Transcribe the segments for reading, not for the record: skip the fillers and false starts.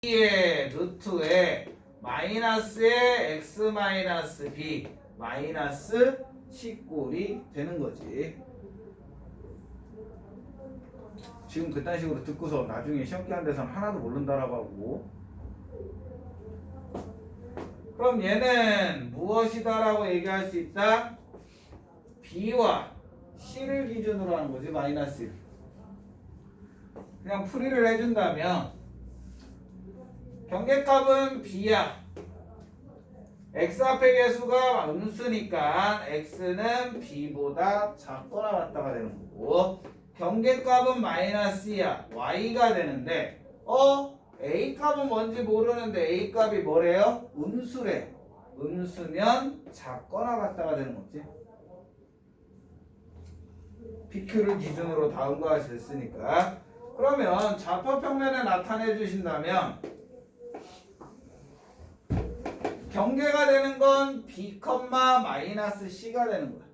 B의 루트에 마이너스의 x 마이너스 b 마이너스 C꼴이 되는 거지. 지금 그딴 식으로 듣고서 나중에 시험 기한 데서는 하나도 모른다라고 하고. 그럼 얘는 무엇이다라고 얘기할 수 있다? B와 C를 기준으로 하는 거지. 마이너스 1. 그냥 풀이를 해준다면 경계값은 B야. X 앞의 개수가 음수니까 X는 B보다 작거나 같다가 되는 거고, 경계값은 마이너스야. Y가 되는데 A값은 뭔지 모르는데 A값이 뭐래요? 음수래. 음수면 작거나 같다가 되는 거지. PQ를 기준으로 다음과 같이 됐으니까. 그러면 좌표평면에 나타내 주신다면 경계가 되는 건 B, 마이너스 C가 되는 거야.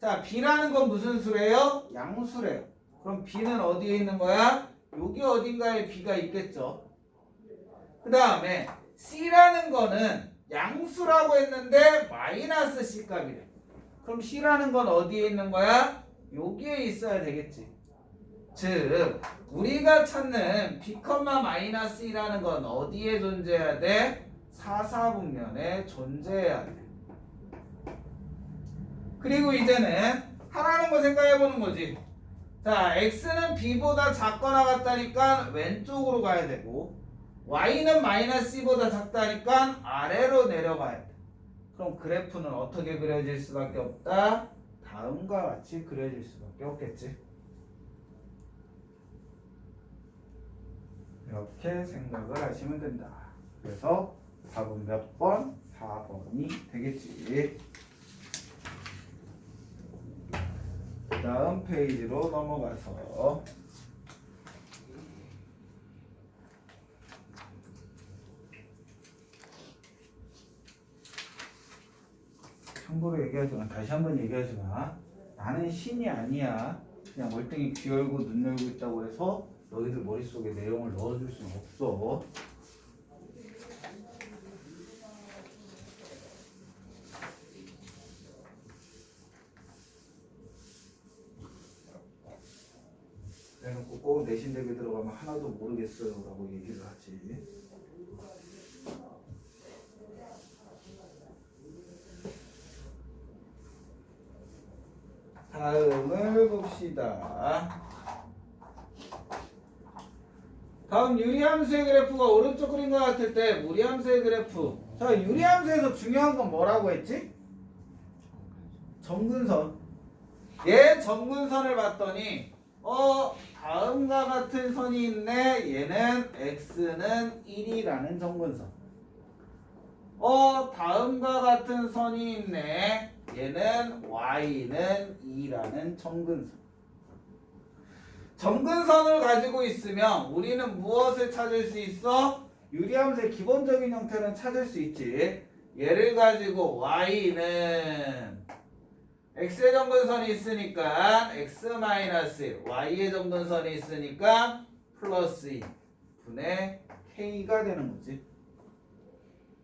자, B라는 건 무슨 수래요? 양수래요. 그럼 B는 어디에 있는 거야? 여기 어딘가에 B가 있겠죠. 그 다음에 C라는 거는 양수라고 했는데 마이너스 C 값이래. 그럼 C라는 건 어디에 있는 거야? 여기에 있어야 되겠지. 즉 우리가 찾는 B, 마이너스 E라는 건 어디에 존재해야 돼? 사사분면에 존재해야 돼. 그리고 이제는 하라는 거 생각해보는 거지. 자, X는 B보다 작거나 같다니까 왼쪽으로 가야 되고, Y는 마이너스 C보다 작다니까 아래로 내려가야 돼. 그럼 그래프는 어떻게 그려질 수밖에 없다? 다음과 같이 그려질 수밖에 없겠지. 이렇게 생각을 하시면 된다. 그래서 답은 몇 번? 4번이 되겠지. 그 다음 페이지로 넘어가서 참고로 얘기하지만 다시 한번 얘기하지만 나는 신이 아니야. 그냥 멀쩡히 귀 열고 눈 열고 있다고 해서 너희들 머릿속에 내용을 넣어줄 수는 없어. 그래놓고 꼭 내신 대비 들어가면 하나도 모르겠어요 라고 얘기를 하지. 다음을 봅시다. 다음 유리함수의 그래프가 오른쪽 그린 것 같을 때 무리함수의 그래프. 자, 유리함수에서 중요한 건 뭐라고 했지? 점근선. 얘 점근선을 봤더니 다음과 같은 선이 있네. 얘는 x는 1이라는 점근선. 다음과 같은 선이 있네. 얘는 y는 2라는 점근선. 점근선을 가지고 있으면 우리는 무엇을 찾을 수 있어? 유리함수의 기본적인 형태는 찾을 수 있지. 얘를 가지고 y는 x의 점근선이 있으니까 x-1, y의 점근선이 있으니까 플러스 2 분의 k가 되는 거지.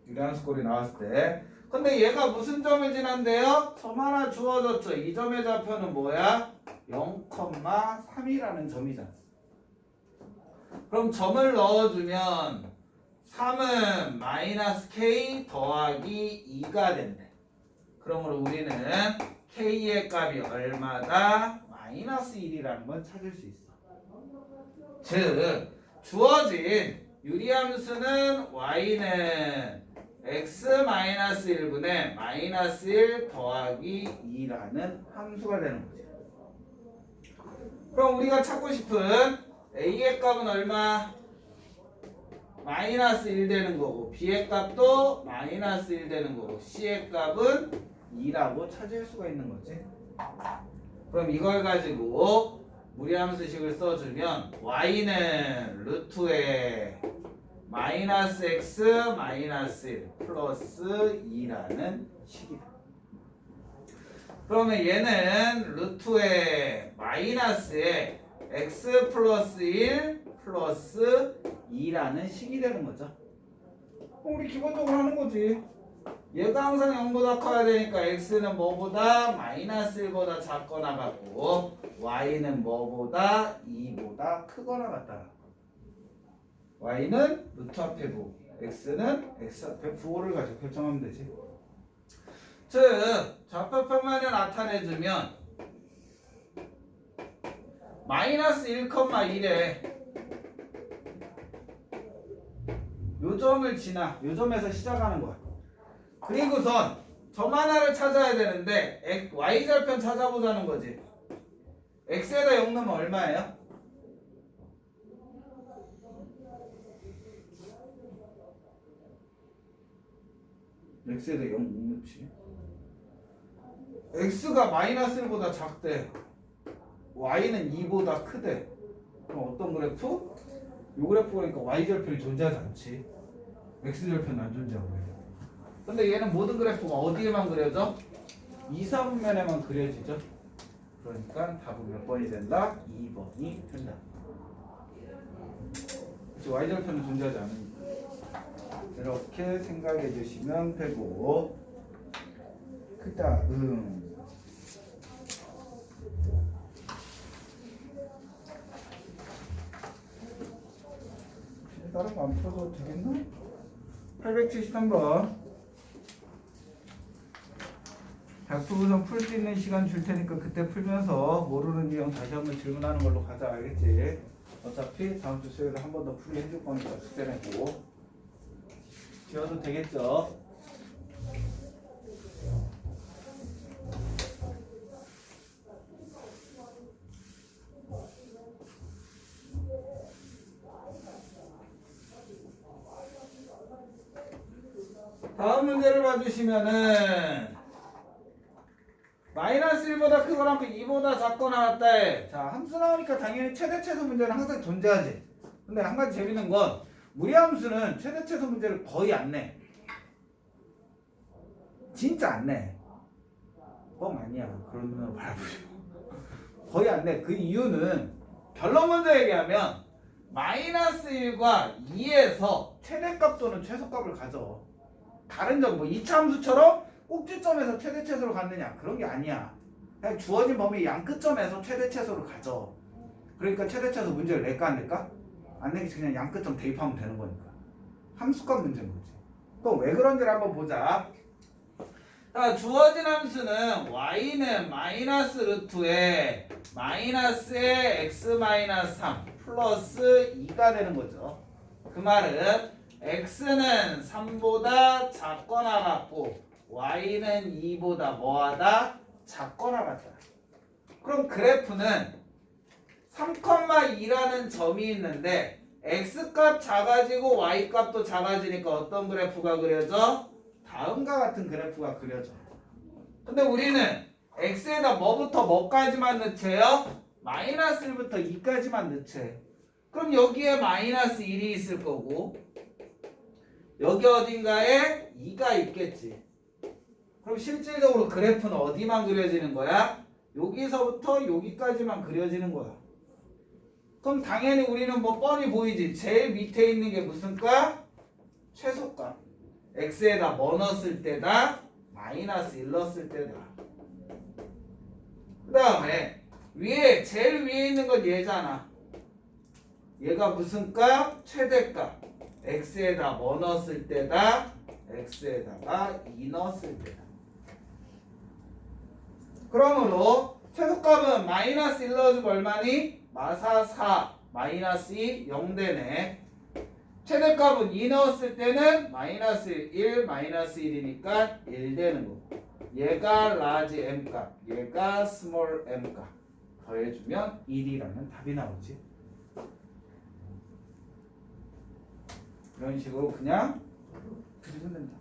유리함수 꼴이 나왔을 때. 근데 얘가 무슨 점을 지난대요? 점 하나 주어졌죠. 이 점의 좌표는 뭐야? 0,3이라는 점이잖아. 그럼 점을 넣어주면 3은 마이너스 k 더하기 2가 된대. 그러므로 우리는 k의 값이 얼마다? 마이너스 1이라는 걸 찾을 수 있어. 즉 주어진 유리함수는 y는 x-1분의 마이너스 1 더하기 2라는 함수가 되는 거지. 그럼 우리가 찾고 싶은 a의 값은 얼마? 마이너스 1 되는 거고, b의 값도 마이너스 1 되는 거고, c의 값은 2라고 찾을 수가 있는 거지. 그럼 이걸 가지고 무리함수식을 써주면 y는 루트에 마이너스 x 마이너스 1 플러스 2라는 식이다. 그러면 얘는 루트에 마이너스에 x 플러스 1 플러스 2라는 식이 되는 거죠. 우리 기본적으로 하는 거지. 얘가 항상 0보다 커야 되니까 x는 뭐보다 마이너스 1보다 작거나 같고 y는 뭐보다 2보다 크거나 같다. y는 루트 앞에 부호, x는 x 앞에 부호를 가지고 결정하면 되지. 즉 좌표평면을 나타내주면 마이너스 1,1에 요 점을 지나 요 점에서 시작하는 거야. 그리고선 점 하나를 찾아야 되는데 y절편 찾아보자는 거지. x에다 0 넣으면 얼마예요? x에다 0 못 넣지. x가 마이너스 1보다 작대. y는 2보다 크대. 그럼 어떤 그래프? 요 그래프 보니까 y절편이 존재하지 않지. x절편은 안 존재하고. 근데 얘는 모든 그래프가 어디에만 그려져? 2, 4분면에만 그려지죠. 그러니까 답은 몇 번이 된다? 2번이 된다. y절편은 존재하지 않으니까. 이렇게 생각해 주시면 되고, 그 다음 다른 거 안 풀어도 되겠나? 873번 작투부선 풀 수 있는 시간 줄 테니까 그때 풀면서 모르는 내용 다시 한번 질문하는 걸로 가자. 알겠지? 어차피 다음 주 수요일에 한 번 더 풀이 해줄 거니까 숙제 내고 지워도 되겠죠? 다음 문제를 봐주시면은 마이너스 1보다 크거나 2보다 작거나 같다 해. 자, 함수 나오니까 당연히 최대 최소 문제는 항상 존재하지. 근데 한 가지 재밌는 건 무리함수는 최대 최소 문제를 거의 안 내. 진짜 안 내. 뻥 아니야. 그런 눈으로 바라보시고. 거의 안 내. 그 이유는 결론 먼저 얘기하면 마이너스 1과 2에서 최대값 또는 최소값을 가져. 다른 점, 뭐 2차 함수처럼 꼭지점에서 최대 최소를 갖느냐 그런 게 아니야. 그냥 주어진 범위 양 끝점에서 최대 최소를 가져. 그러니까 최대 최소 문제를 낼까 안 낼까? 안 내기 그냥 양 끝점 대입하면 되는 거니까. 함수값 문제인 거지. 또 왜 그런지를 한번 보자. 자, 주어진 함수는 y는 마이너스 루트에 마이너스에 x 마이너스 3 플러스 2가 되는 거죠. 그 말은 x는 3보다 작거나 같고 y는 2보다 뭐하다? 작거나 같다. 그럼 그래프는 3,2라는 점이 있는데 x값 작아지고 y값도 작아지니까 어떤 그래프가 그려져? 다음과 같은 그래프가 그려져. 근데 우리는 x에다 뭐부터 뭐까지만 넣지요? 마이너스 1부터 2까지만 넣지. 그럼 여기에 마이너스 1이 있을 거고 여기 어딘가에 2가 있겠지. 그럼 실질적으로 그래프는 어디만 그려지는 거야? 여기서부터 여기까지만 그려지는 거야. 그럼 당연히 우리는 뭐 뻔히 보이지. 제일 밑에 있는 게 무슨 값? 최소값. x에다 뭐 넣었을 때다? 마이너스 1 넣었을 때다. 그 다음에 위에 제일 위에 있는 건 얘잖아. 얘가 무슨 값? 최대값. x에다 뭐 넣었을 때다? x에다가 2 넣었을 때다. 그러므로 최소값은 마이너스 1 넣어주고 얼마니? 마사 4 마이너스 2 0 되네. 최대값은 2 넣었을 때는 마이너스 1 마이너스 1이니까 1 되는 거고 얘가 라지 m값 얘가 스몰 m값 더해주면 1이라는 답이 나오지. 이런 식으로 그냥 그리면 된다.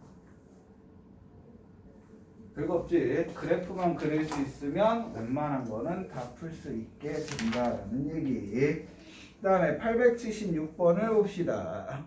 별거 없지. 그래프만 그릴 수 있으면 웬만한 거는 다 풀 수 있게 된다라는 얘기. 그 다음에 876번을 봅시다.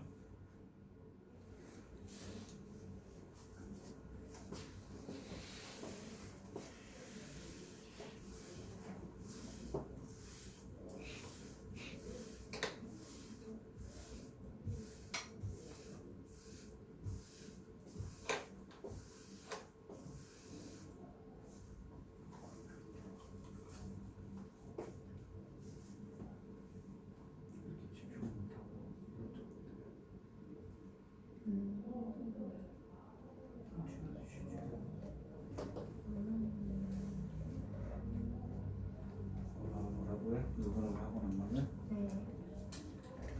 뭐라고요? 누구라고 하고 나면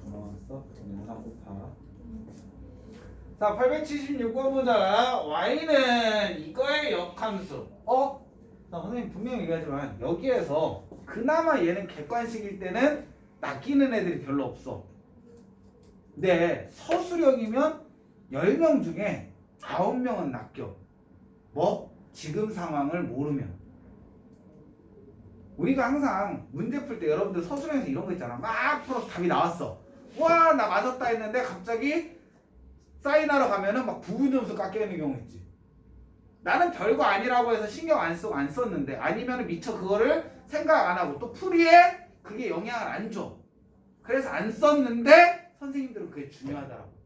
전화 왔어? 영상 꼭 봐. 자, 876번 보자. y는 이거의 역함수. 자, 선생님 분명히 얘기하지만 여기에서 그나마 얘는 객관식일 때는 낚이는 애들이 별로 없어. 근데 서술형이면 10명 중에 9명은 낚여. 뭐? 지금 상황을 모르면. 우리가 항상 문제 풀 때 여러분들 서술형에서 이런 거 있잖아. 막 풀어서 답이 나왔어. 와, 나 맞았다 했는데 갑자기 사인하러 가면은 막 부분 점수 깎여 있는 경우 있지. 나는 별거 아니라고 해서 신경 안 쓰고 안 썼는데, 아니면 미처 그거를 생각 안 하고 또 풀이에 그게 영향을 안 줘. 그래서 안 썼는데 선생님들은 그게 중요하더라고.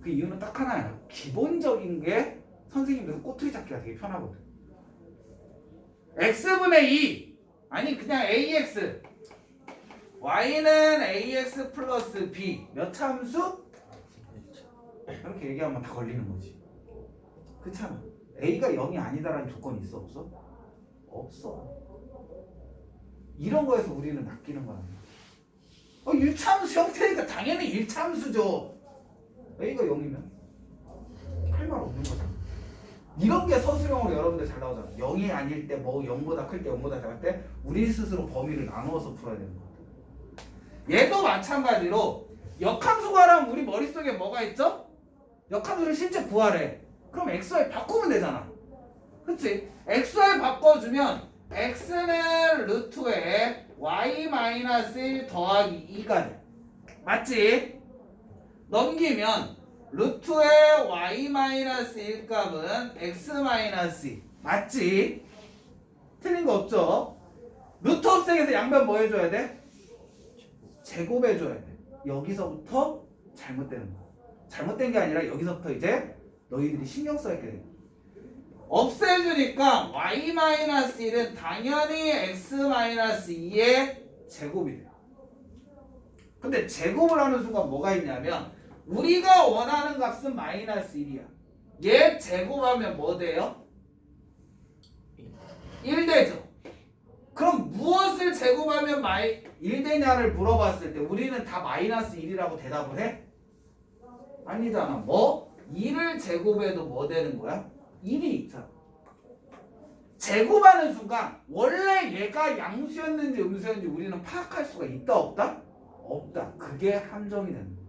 그 이유는 딱 하나야. 기본적인 게 선생님들은 꼬투리 잡기가 되게 편하거든. x분의 2 아니 그냥 ax y는 ax 플러스 b 몇 참수? 이렇게 얘기하면 다 걸리는 거지. 그렇잖아. a가 0이 아니다라는 조건이 있어 없어? 없어. 이런 거에서 우리는 낚이는 거야. 유참수 형태니까 당연히 1참수죠. a가 0이면 할 말 없는 거잖아. 이런 게 서술형으로 여러분들 잘 나오잖아. 0이 아닐 때 뭐 0보다 클 때 0보다 작을 때 우리 스스로 범위를 나누어서 풀어야 되는 거야. 얘도 마찬가지로 역함수 구하라면 우리 머릿속에 뭐가 있죠? 역함수를 실제 구하래. 그럼 xy 바꾸면 되잖아. 그치? xy 바꿔주면 x는 루트에 y-1 더하기 2가 돼. 맞지? 넘기면 루트의 y-1 값은 x-2 맞지? 틀린 거 없죠? 루트 없애기에서 양변 뭐 해줘야 돼? 제곱해줘야 돼. 여기서부터 잘못되는 거야. 잘못된 게 아니라 여기서부터 이제 너희들이 신경 써야 돼. 없애주니까 y-1은 당연히 x-2의 제곱이 돼. 근데 제곱을 하는 순간 뭐가 있냐면 우리가 원하는 값은 -1이야. 얘 제곱하면 뭐 돼요? 1 되죠. 그럼 무엇을 제곱하면 1 되냐를 물어봤을 때 우리는 다 -1이라고 대답을 해? 아니잖아. 뭐? 2를 제곱해도 뭐 되는 거야? 1이 있잖아. 제곱하는 순간 원래 얘가 양수였는지 음수였는지 우리는 파악할 수가 있다 없다? 없다. 그게 함정이 되는 거야.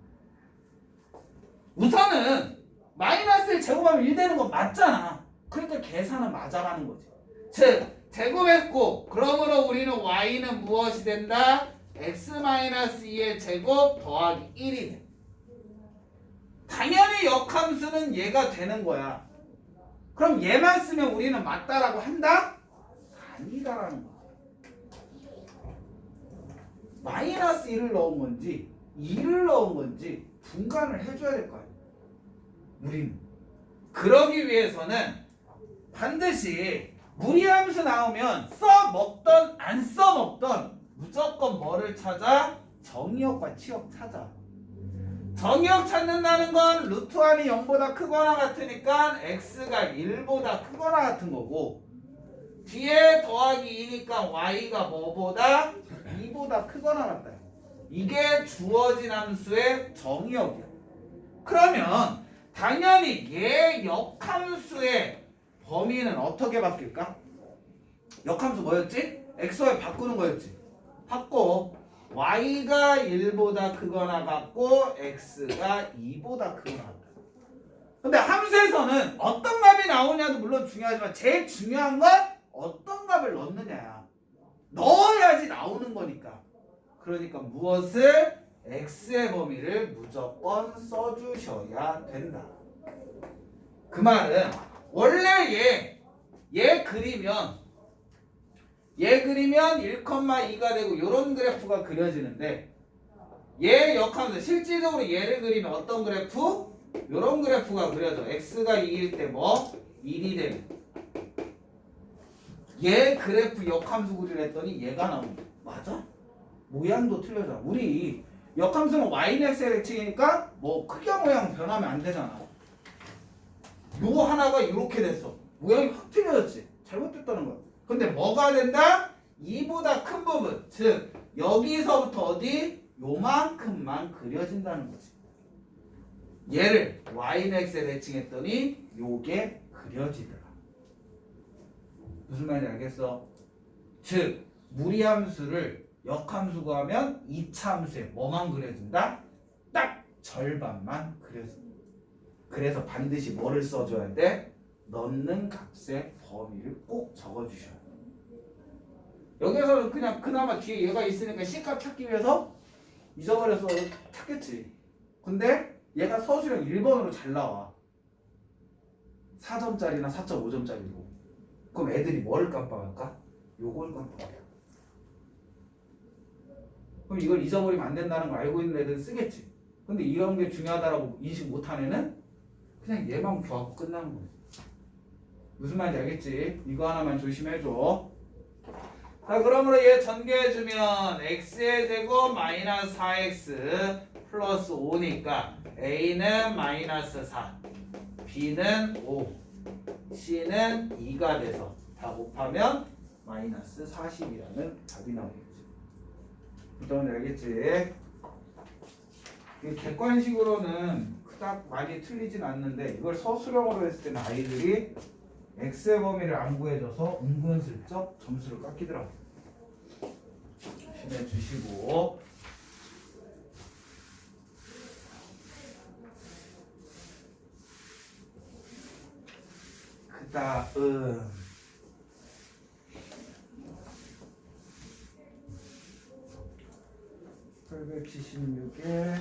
우선은 마이너스를 제곱하면 1 되는 건 맞잖아. 그러니까 계산은 맞아가는 거지. 즉 제곱했고 그러므로 우리는 y는 무엇이 된다? x-2의 제곱 더하기 1이 돼. 당연히 역함수는 얘가 되는 거야. 그럼 얘만 쓰면 우리는 맞다라고 한다? 아니다라는 거야. -1을 넣은 건지 2를 넣은 건지 분간을 해줘야 될 거 아니야. 우리는 그러기 위해서는 반드시 무리함수 나오면 써먹던 안 써먹던 무조건 뭐를 찾아? 정의역과 치역 찾아. 정의역 찾는다는 건 루트 안이 0보다 크거나 같으니까 x가 1보다 크거나 같은 거고, 뒤에 더하기 2니까 y가 뭐보다? 2보다 크거나 같다. 이게 주어진 함수의 정의역이야. 그러면 당연히 얘 역함수의 범위는 어떻게 바뀔까? 역함수 뭐였지? xy 바꾸는 거였지. 바꿔. y가 1보다 크거나 같고 x가 2보다 크거나 같다. 근데 함수에서는 어떤 값이 나오냐도 물론 중요하지만 제일 중요한 건 어떤 값을 넣느냐야. 넣어야지 나오는 거니까. 그러니까 무엇을? x의 범위를 무조건 써주셔야 된다. 그 말은 원래 얘 그리면 1,2가 되고 이런 그래프가 그려지는데, 얘 역함수 실질적으로 얘를 그리면 어떤 그래프? 이런 그래프가 그려져. x가 2일 때 뭐? 1이 되는. 얘 그래프 역함수 그리려 했더니 얘가 나온다. 맞아? 모양도 틀려져. 우리 역함수는 y는 x의 대칭이니까 뭐 크기와 모양 변하면 안 되잖아. 요 하나가 이렇게 됐어. 모양이 확 틀려졌지. 잘못됐다는 거야. 근데 뭐가 된다? 이보다 큰 부분, 즉 여기서부터 어디? 요만큼만 그려진다는 거지. 얘를 y는 x에 대칭했더니 요게 그려지더라. 무슨 말인지 알겠어? 즉 무리함수를 역함수가 하면 이차함수에 뭐만 그려진다? 딱 절반만 그려진다. 그래서 반드시 뭐를 써줘야 돼? 넣는 값의 범위를 꼭 적어주셔야 돼. 여기서는 그냥 그나마 뒤에 얘가 있으니까 C값 찾기 위해서 잊어버려서 찾겠지. 근데 얘가 서술형 1번으로 잘 나와. 4점짜리나 4.5점짜리로. 그럼 애들이 뭐를 깜빡할까? 요걸 깜빡해. 그럼 이걸 잊어버리면 안 된다는 걸 알고 있는 애들은 쓰겠지. 근데 이런 게 중요하다라고 인식 못한 애는 그냥 얘만 구하고 끝나는 거지. 무슨 말인지 알겠지? 이거 하나만 조심해줘. 자, 그러므로 얘 전개해주면 x의 제곱 마이너스 4x 플러스 5니까 a는 마이너스 4, b는 5, c는 2가 돼서 다 곱하면 마이너스 40이라는 답이 나오겠지. 일단 알겠지? 이 객관식으로는 그닥 많이 틀리진 않는데 이걸 서술형으로 했을 때는 아이들이 x의 범위를 안 구해줘서 은근슬쩍 점수를 깎이더라고. 조심해 주시고. 그 다음 876에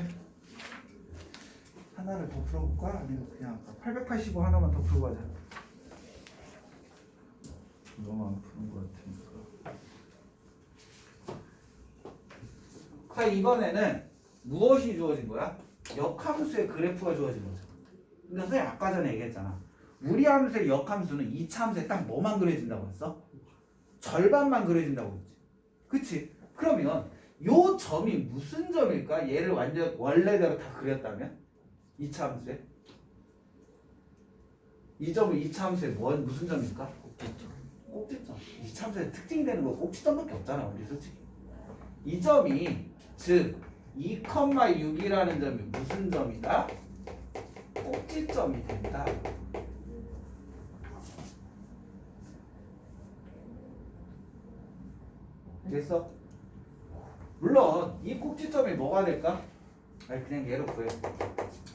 하나를 더 풀어볼까? 아니면 그냥 885 하나만 더 풀고 가자. 너무 안 푸는 것 같으니까. 자, 이번에는 무엇이 주어진 거야? 역함수의 그래프가 주어진 거죠. 근데 선생님 아까 전에 얘기했잖아. 무리함수의 역함수는 2차 함수에 딱 뭐만 그려진다고 했어? 절반만 그려진다고 했지. 그치? 그러면 요 점이 무슨 점일까? 얘를 완전 원래대로 다 그렸다면? 2차 함수에? 이 점은 2차 함수에 무슨 점일까? 꼭지점. 2차 함수의 특징되는 거 꼭지점밖에 없잖아, 우리 솔직히. 이 점이 즉 2,6이라는 점이 무슨 점이다? 꼭지점이 된다. 됐어? 물론 이 꼭지점이 뭐가 될까? 아니 그냥 얘로 구해.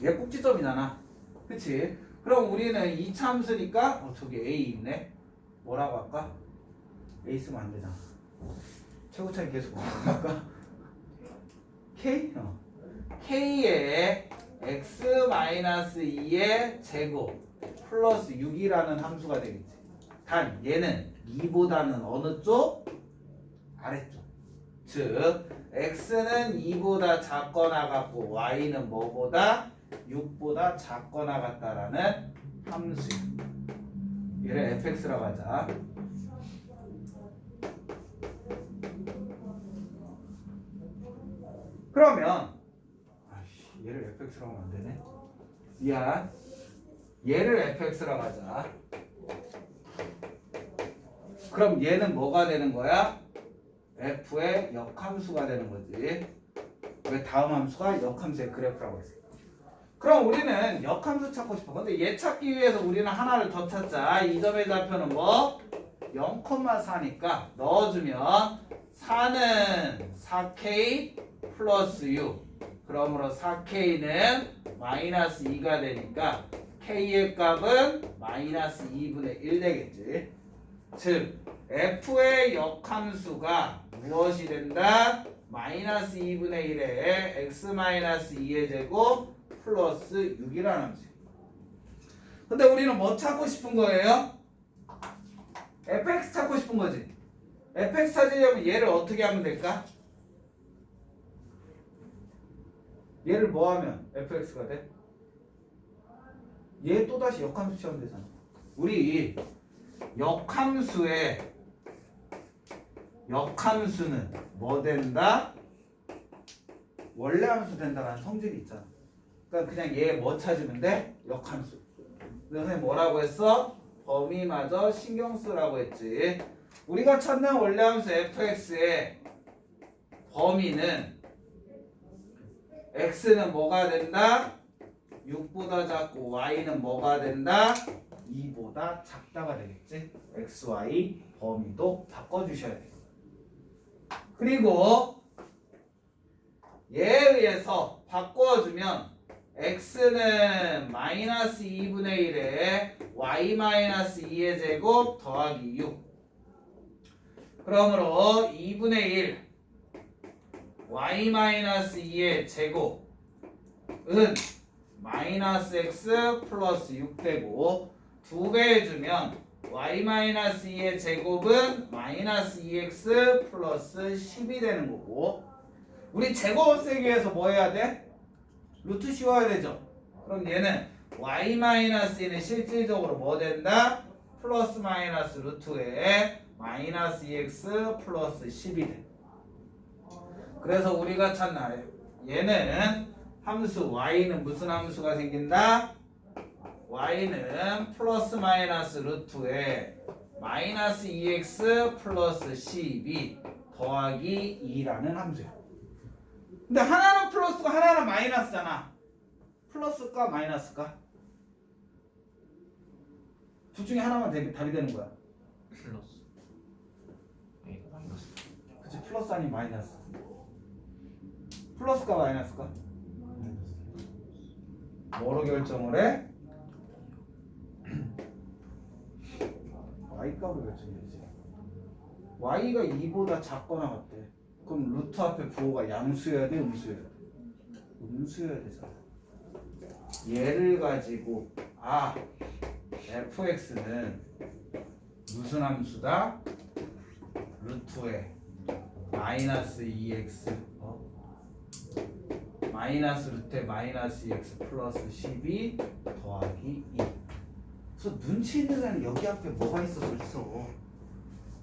얘 꼭지점이잖아. 그치? 그럼 우리는 2차 함수니까 저기 A 있네. 뭐라고 할까? A 쓰면 안 되잖아. 최고차이 계속 뭐라고 할까? K? K에 x-2의 제곱 플러스 6이라는 함수가 되겠지. 단 얘는 2보다는 어느 쪽? 아래쪽. 즉 x는 2보다 작거나 같고 y는 뭐보다? 6보다 작거나 같다라는 함수야. 얘를 fx라고 하자. 그러면 얘를 fx라고 하면 안 되네. 미안. 얘를 fx라고 하자. 그럼 얘는 뭐가 되는 거야? f의 역함수가 되는 거지. 왜 다음 함수가 역함수의 그래프라고 했어. 그럼 우리는 역함수 찾고 싶어. 근데 얘 찾기 위해서 우리는 하나를 더 찾자. 이 점의 좌표는 뭐? 0,4니까 넣어주면 4는 4k 플러스 6. 그러므로 4k는 마이너스 2가 되니까 k의 값은 마이너스 2분의 1 되겠지. 즉 f의 역함수가 무엇이 된다? 마이너스 2분의 1에 x-2의 제곱 플러스 6이라는 함수예요. 근데 우리는 뭐 찾고 싶은 거예요? fx 찾고 싶은 거지. fx 찾으려면 얘를 어떻게 하면 될까? 얘를 뭐 하면 fx가 돼? 얘 또다시 역함수 취하면 되잖아. 우리 역함수는 뭐 된다? 원래 함수 된다라는 성질이 있잖아. 그러니까 그냥 얘 뭐 찾으면 돼? 역함수. 근데 선생님 뭐라고 했어? 범위마저 신경 쓰라고 했지. 우리가 찾는 원래 함수 fx의 범위는 x는 뭐가 된다? 6보다 작고 y는 뭐가 된다? 2보다 작다가 되겠지. x, y 범위도 바꿔주셔야 돼요. 그리고 얘에 의해서 바꿔주면 x는 마이너스 2분의 1에 y 마이너스 2의 제곱 더하기 6. 그러므로 2분의 1 y 마이너스 2의 제곱은 마이너스 x 플러스 6 되고 2배 해주면 y 마이너스 2의 제곱은 마이너스 2x 플러스 10이 되는 거고, 우리 제곱 없애기 위해서 뭐 해야 돼? 루트 씌워야 되죠. 그럼 얘는 y 마이너스 2는 실질적으로 뭐 된다? 플러스 마이너스 루트에 마이너스 2x 플러스 10이 돼. 그래서 우리가 찾나 얘는 함수 y는 무슨 함수가 생긴다? y는 플러스 마이너스 루트에 마이너스 2x 플러스 12 더하기 2라는 함수야. 근데 하나는 플러스고 하나는 마이너스잖아. 플러스일까 마이너스일까? 둘 중에 하나만 답이 되는 거야. 플러스. A가 마이너스. 그치, 플러스 아니면 마이너스. 플러스일까 마이너스일까? 뭐로 결정을 해? y값으로 결정해야지. y가 2보다 작거나 같대. 그럼 루트 앞에 부호가 양수여야 돼, 음수여야 돼? 음수여야 되잖아. 얘를 가지고 fx는 무슨 함수다? 루트에 마이너스 2x 마이너스 루트에 마이너스 2x 플러스 12 더하기 2. 그래서 눈치 있는 애는 여기 앞에 뭐가 있어 벌써.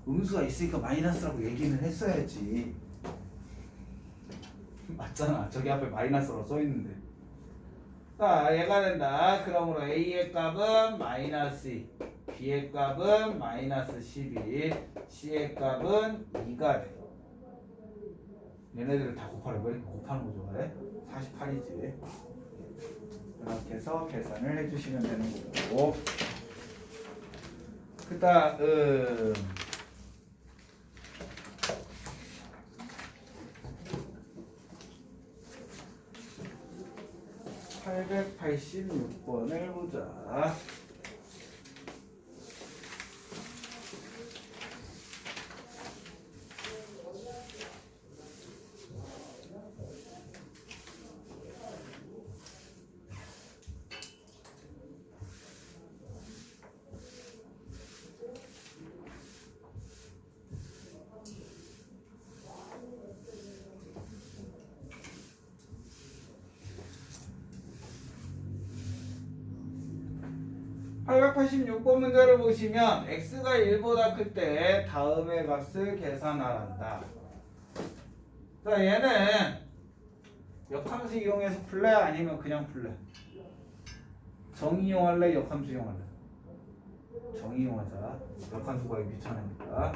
음수가 있으니까 마이너스라고 얘기는 했어야지. 맞잖아. 저기 앞에 마이너스로 써있는데. 자, 얘가 된다. 그러므로 A의 값은 마이너스 2, B의 값은 마이너스 12, C의 값은 2가 돼. 얘네들을 다 곱하래. 왜 이렇게 곱하는 거 좋아해? 48이지. 이렇게 해서 계산을 해주시면 되는 거고. 그 다음 886번을 보자. (886번) 문제를 보시면 x가 1보다 클 때 다음의 값을 계산하란다. 자, 얘는 역함수 이용해서 풀래? 아니면 그냥 풀래? 정의 이용할래? 역함수 이용할래? 정의 이용하자. 역함수 구하기 귀찮으니까.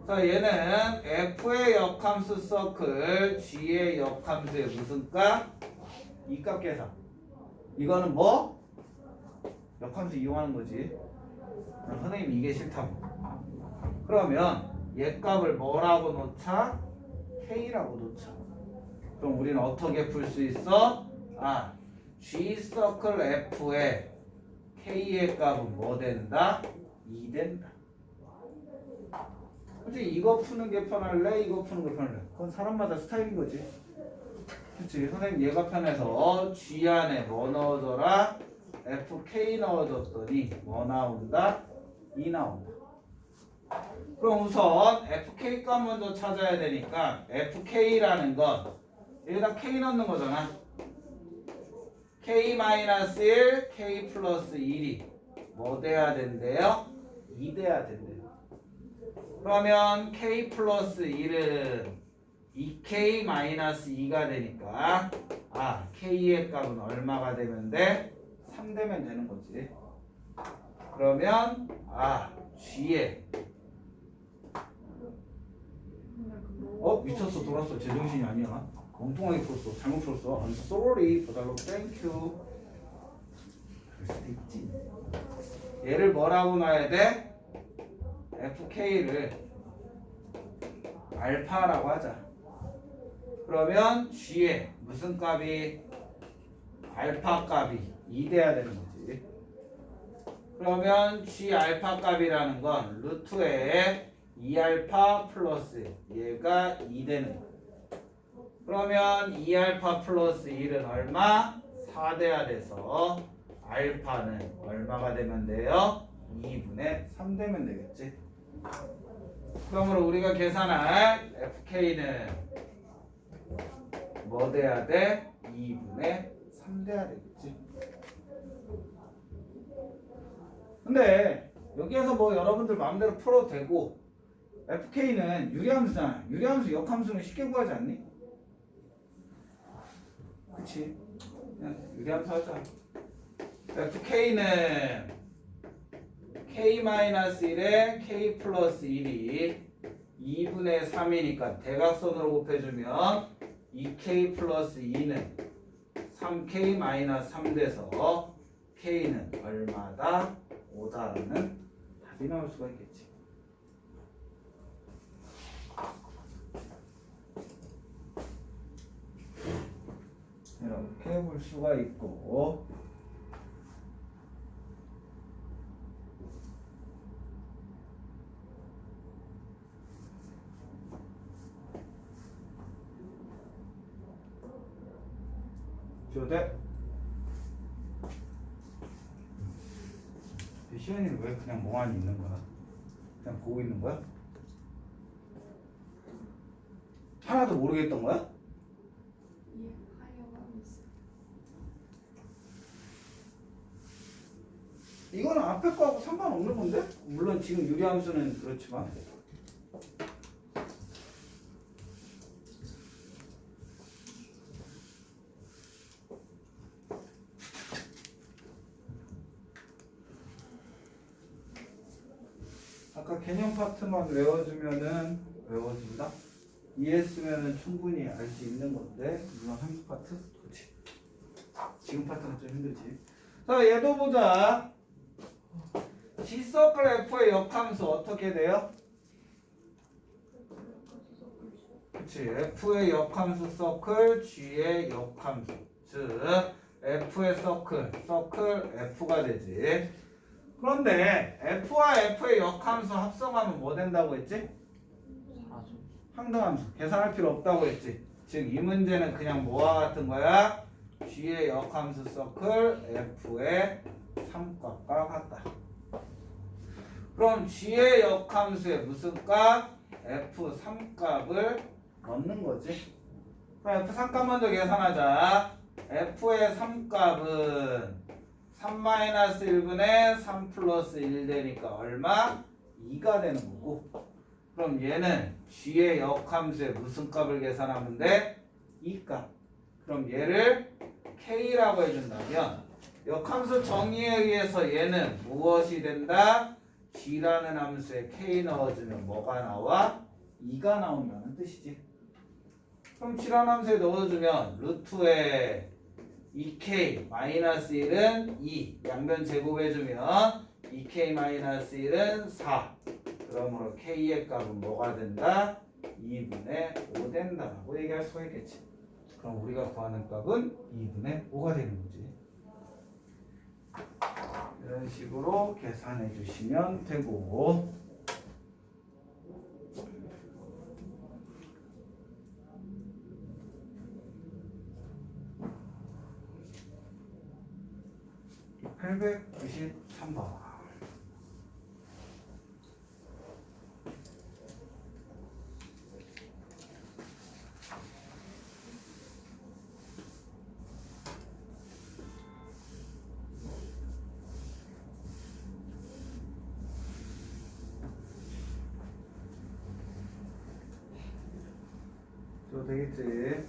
자, 얘는 f의 역함수 서클, g의 역함수의 무슨 값? 이 값 계산. 이거는 뭐? 역함수 이용하는 거지. 선생님 이게 싫다고. 그러면 얘 값을 뭐라고 놓자? K라고 놓자. 그럼 우리는 어떻게 풀 수 있어? G 서클 F의 K의 값은 뭐 된다? 2 된다. 그치? 이거 푸는 게 편할래? 이거 푸는 게 편할래? 그건 사람마다 스타일인 거지. 그치? 선생님 얘가 편해서 G 안에 뭐 넣어줘라? FK 넣어줬더니 뭐 나온다? 2 나온다. 그럼 우선 FK 값 먼저 찾아야 되니까 FK라는 건 여기다 K 넣는 거잖아. K-1, K 플러스 1이 뭐 돼야 된대요? 2 돼야 된대요. 그러면 K 플러스 1은 2k-2가 되니까 k의 값은 얼마가 되면 돼? 3 되면 되는 거지. 그러면 g의 미쳤어 돌았어 제정신이 아니야. 엉뚱하게 풀었어. 잘못 풀었어. I'm sorry. 보달로 thank you. 그럴 수도 있지. 얘를 뭐라고 놔야 돼? fk를 알파라고 하자. 그러면 g의 무슨 값이 알파 값이 2 돼야 되는 거지. 그러면 g 알파 값이라는 건 루트에 2알파 플러스 얘가 2 되는 거야. 그러면 2알파 플러스 1은 얼마? 4 돼야 돼서 알파는 얼마가 되면 돼요? 2분의 3 되면 되겠지. 그러므로 우리가 계산할 fk는 뭐 돼야 돼? 2분의 3 돼야 되겠지. 근데 여기에서 뭐 여러분들 마음대로 풀어도 되고 fk는 유리함수잖아. 유리함수 역함수는 쉽게 구하지 않니? 그치? 그냥 유리함수 하자. fk는 k-1에 k 플러스 1이 2분의 3이니까 대각선으로 곱해주면 2k 플러스 2는 3k 마이너스 3 돼서 k는 얼마다? 5다라는 답이 나올 수가 있겠지. 이렇게 볼 수가 있고 교대 시연이는 왜 그냥 멍하니 있는 거야? 그냥 보고 있는 거야? 하나도 모르겠던 거야? 하려고 하고 있어요. 이거는 앞에 거하고 상관없는 건데? 물론 지금 유리함수는 그렇지만 아까 개념 파트만 외워주면은 외워진다? 이해했으면은 충분히 알 수 있는 건데 물론 함수 파트? 그렇지. 지금 파트는 좀 힘들지. 자 얘도 보자. G서클 F의 역함수 어떻게 돼요? 그치. F의 역함수 서클, G의 역함수. 즉 F의 서클 F가 되지. 그런데 F와 F의 역함수 합성하면 뭐 된다고 했지? 사라져. 항등함수. 계산할 필요 없다고 했지. 즉 이 문제는 그냥 뭐와 같은 거야? G의 역함수 서클 F의 3값과 같다. 그럼 G의 역함수에 무슨 값? F3값을 넣는 거지. 그럼 F3값 먼저 계산하자. F의 3값은 3-1분의 3 플러스 1 되니까 얼마? 2가 되는 거고. 그럼 얘는 G의 역함수에 무슨 값을 계산하면 돼? 2값. 그럼 얘를 K라고 해준다면 역함수 정의에 의해서 얘는 무엇이 된다? G라는 함수에 K 넣어주면 뭐가 나와? 2가 나온다는 뜻이지. 그럼 G라는 함수에 넣어주면 루트에 2k-1은 2 양변 제곱해주면 2k-1은 4 그러므로 k의 값은 뭐가 된다? 2분의 5 된다라고 얘기할 수가 있겠지. 그럼 우리가 구하는 값은 2분의 5가 되는 거지. 이런 식으로 계산해 주시면 되고 (893번) 되겠지.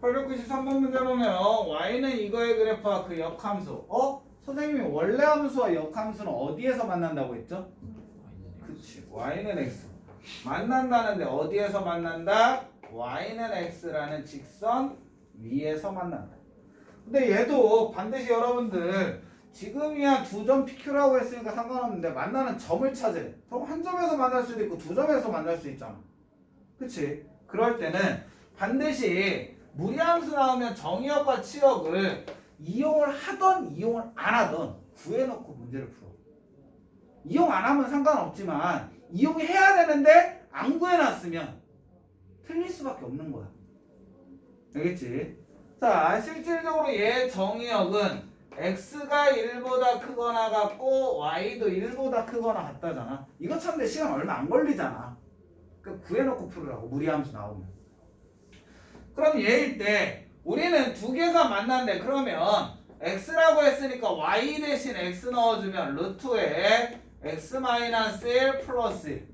893번 문제 보면 y는 이거의 그래프와 그 역함수. 선생님이 원래 함수와 역함수는 어디에서 만난다고 했죠? 그치, y는 x. 만난다는데 어디에서 만난다? y는 x라는 직선 위에서 만난다. 근데 얘도 반드시 여러분들 지금이야 2점 PQ라고 했으니까 상관없는데 만나는 점을 찾으래. 그럼 한 점에서 만날 수도 있고 2점에서 만날 수 있잖아. 그치? 그럴 때는 반드시 무리함수 나오면 정의역과 치역을 이용을 하던 이용을 안 하던 구해놓고 문제를 풀어. 이용 안 하면 상관없지만 이용해야 되는데 안 구해놨으면 틀릴 수밖에 없는 거야. 알겠지? 자, 실질적으로 얘 정의역은 x가 1보다 크거나 같고 y도 1보다 크거나 같다잖아. 이거 찾는데 시간 얼마 안 걸리잖아. 그러니까 구해놓고 풀으라고 무리함수 나오면. 그럼 얘일 때 우리는 두 개가 만난대. 그러면 x라고 했으니까 y 대신 x 넣어주면 루트에 x-1 플러스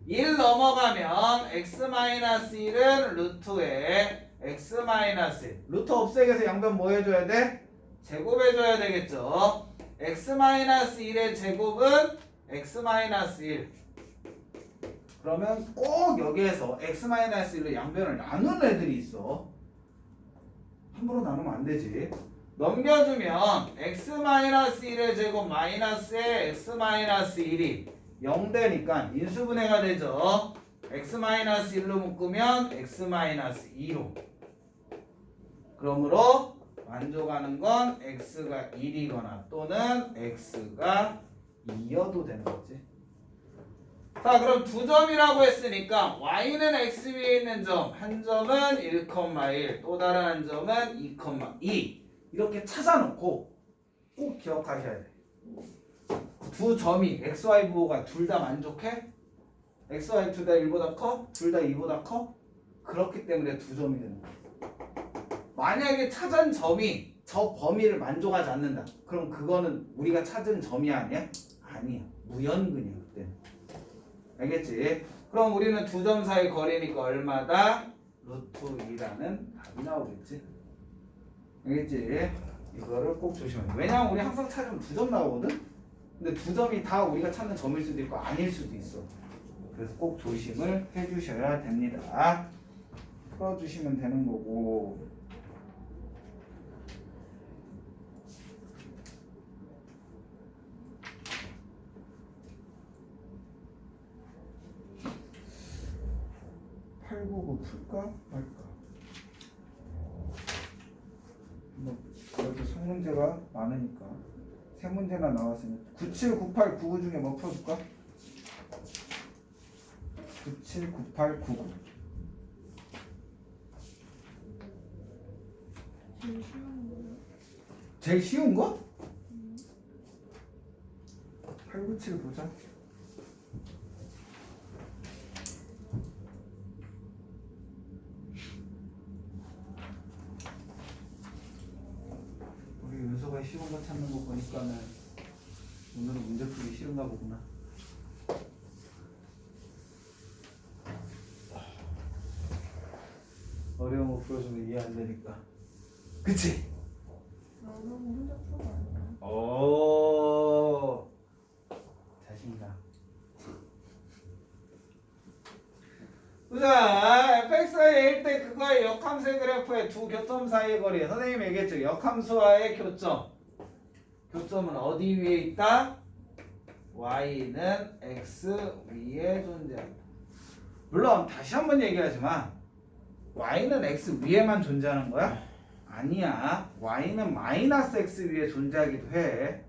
1 넘어가면 x-1은 루트에 x-1 루트 없애기해서 양변 뭐 해줘야 돼? 제곱해줘야 되겠죠. x-1의 제곱은 x-1 그러면 꼭 여기에서 x-1로 양변을 나누는 애들이 있어. 함부로 나누면 안 되지. 넘겨주면 x-1의 제곱 마이너스에 x-1이 0 되니까 인수분해가 되죠. x-1로 묶으면 x-2로. 그러므로 만족하는 건 x가 1이거나 또는 x가 2여도 되는 거지. 자, 그럼 두 점이라고 했으니까 y는 x 위에 있는 점, 한 점은 1,1, 또 다른 한 점은 2,2 이렇게 찾아놓고 꼭 기억하셔야 돼. 두 점이 xy 부호가 둘 다 만족해? xy 둘 다 1보다 커? 둘 다 2보다 커? 그렇기 때문에 두 점이 되는 거야. 만약에 찾은 점이 저 범위를 만족하지 않는다. 그럼 그거는 우리가 찾은 점이 아니야? 아니야. 무연근이야 그때는. 알겠지? 그럼 우리는 두 점 사이 거리니까 얼마다? 루트 2라는 답이 나오겠지? 알겠지? 이거를 꼭 조심해. 왜냐면 우리 항상 찾으면 두 점 나오거든? 근데 두 점이 다 우리가 찾는 점일 수도 있고 아닐 수도 있어. 그래서 꼭 조심을 해주셔야 됩니다. 풀어주시면 되는 거고. 풀까 말까? 뭐 그래도 성문제가 많으니까 세 문제나 나왔으니 97, 98, 99 중에 뭐 풀어줄까? 97, 98, 99 제일 쉬운 거요? 제일 쉬운 거? 8, 9, 7 보자. 우리 윤서가 쉬운 거 찾는 거 보니까는 오늘은 문제 풀기 싫은가 보구나. 어려운 거 풀어주면 이해 안 되니까. 그치? 너무 혼자 풀어 아니야? 오 자신감. 자, fx의 1대 그거의 역함수의 그래프의 두 교점 사이의 거리. 선생님이 얘기했죠. 역함수와의 교점. 교점은 어디 위에 있다? y는 x 위에 존재한다. 물론 다시 한번 얘기하지만 y는 x 위에만 존재하는 거야? 아니야. y는 마이너스 x 위에 존재하기도 해.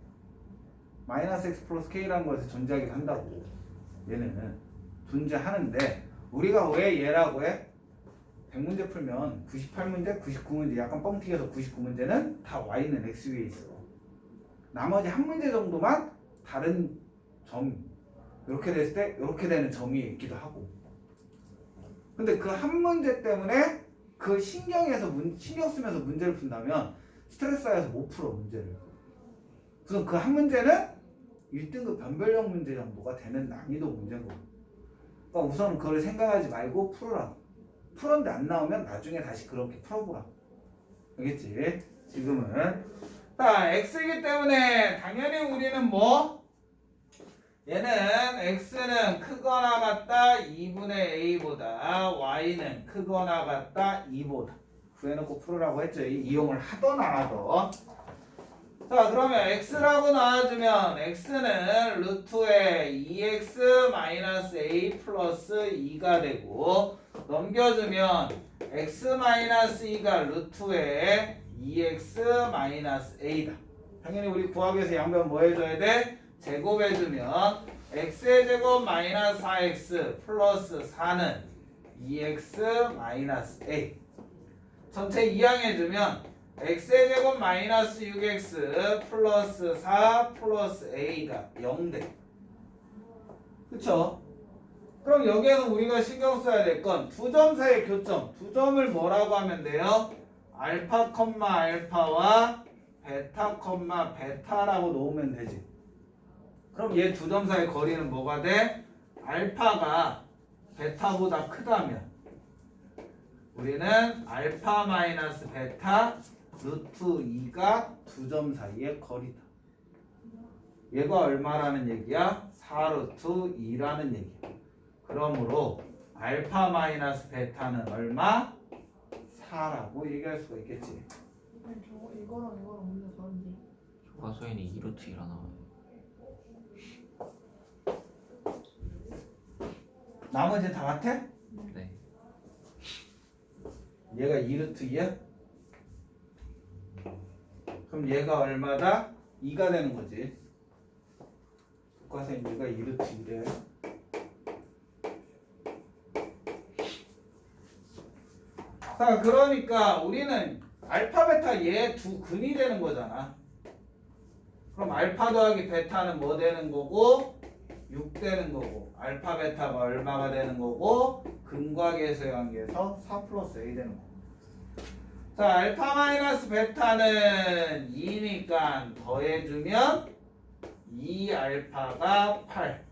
마이너스 x 플러스 k라는 것에 존재하기도 한다고. 얘는 존재하는데 우리가 왜 얘라고 해? 100문제 풀면 98문제, 99문제 약간 뻥튀기해서 99문제는 다 y는 x 위에 있어. 나머지 한 문제 정도만 다른 점 이렇게 됐을 때 이렇게 되는 점이 있기도 하고. 근데 그 한 문제 때문에 그 신경 쓰면서 문제를 푼다면 스트레스 쌓여서 못 풀어 문제를. 그래서 그 한 문제는 1등급 변별력 문제 정도가 되는 난이도 문제인 거고. 그러니까 우선 그걸 생각하지 말고 풀어라. 풀었는데 안 나오면 나중에 다시 그렇게 풀어보라. 알겠지? 지금은. 자, x이기 때문에 당연히 우리는 뭐? 얘는 x는 크거나 같다 2분의 a보다 y는 크거나 같다 2보다. 구해놓고 풀으라고 했죠. 이용을 하던 안 하던. 자, 그러면 x라고 나와주면 x는 루트의 2x-a 플러스 2가 되고 넘겨주면 x-2가 루트의 2x-a다. 당연히 우리 구하기 위해서 양변 뭐 해줘야 돼? 제곱해주면 x의 제곱 마이너스 4x 플러스 4는 2x-a. 전체 이항해주면 x의 제곱 마이너스 6x 플러스 4 플러스 a가 0돼. 그쵸? 그럼 여기에서 우리가 신경 써야 될 건 두 점 사이의 교점. 두 점을 뭐라고 하면 돼요? 알파 콤마 알파와 베타 콤마 베타라고 놓으면 되지. 그럼 얘 두 점 사이의 거리는 뭐가 돼? 알파가 베타보다 크다면 우리는 알파 마이너스 베타 루트 2가 두 점 사이의 거리다. 얘가 얼마라는 얘기야? 4 루트 2라는 얘기야. 그러므로 알파 마이너스 베타는 얼마? 4라고 얘기할 수가 있겠지. 아니 저거 이거랑 뭔데 다른지. 교과서에는 2루트 1라 나와요. 나머지 다 같아? 네. 얘가 2루트 2야? 그럼 얘가 얼마다? 2가 되는 거지. 교과서엔 얘가 2루트 2래. 자, 그러니까 우리는 알파 베타 얘 두 근이 되는 거잖아. 그럼 알파 더하기 베타는 뭐 되는 거고? 6 되는 거고, 알파 베타가 얼마가 되는 거고, 근과 계수의 관계에서 4 플러스 a 되는 거고. 자, 알파 마이너스 베타는 2니까 더해주면 2알파가 8.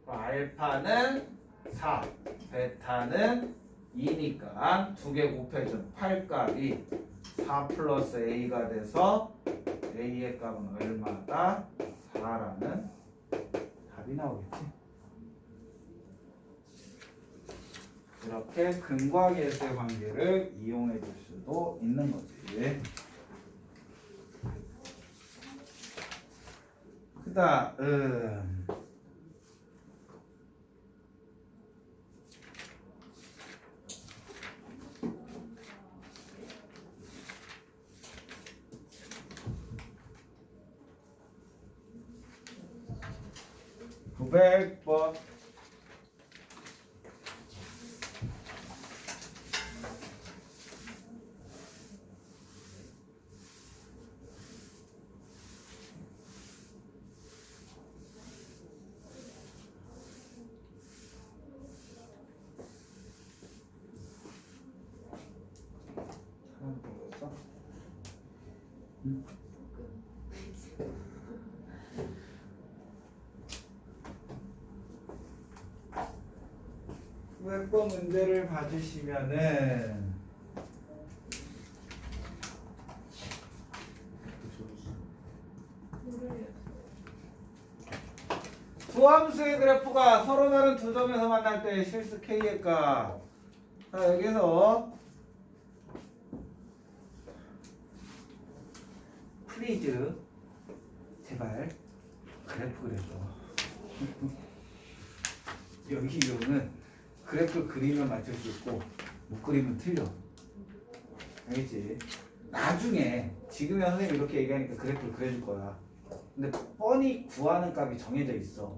알파는 4, 베타는 2니까 두 개 곱해준 8값이 4 플러스 a가 돼서 a의 값은 얼마다? 4라는 답이 나오겠지. 이렇게 근과 계수의 관계를 이용해 줄 수도 있는 거지. 그다음 900번 번 문제를 봐주시면은 두 함수의 그래프가 서로 다른 두 점에서 만날 때 실수 k의 값. 자, 여기서 플리즈 제발 그래프 그려줘. 여기 이거는 그래프 그리면 맞출 수 있고 못 그리면 틀려. 알겠지? 나중에 지금의 선생님이 이렇게 얘기하니까 그래프를 그려줄 거야. 근데 뻔히 구하는 값이 정해져 있어.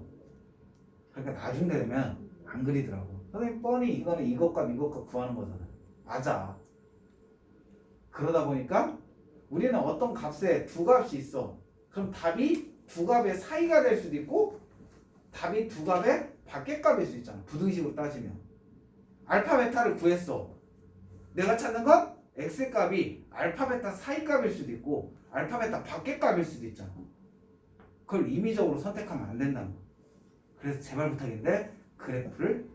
그러니까 나중 되면 안 그리더라고. 선생님 뻔히 이거는 이것 값 구하는 거잖아. 맞아. 그러다 보니까 우리는 어떤 값에 두 값이 있어. 그럼 답이 두 값의 사이가 될 수도 있고 답이 두 값의 밖의 값일 수 있잖아. 부등식으로 따지면. 알파 베타를 구했어. 내가 찾는 건 x 값이 알파 베타 사이 값일 수도 있고 알파 베타 밖의 값일 수도 있잖아. 그걸 임의적으로 선택하면 안 된다는 거야. 그래서 제발 부탁인데 그래프를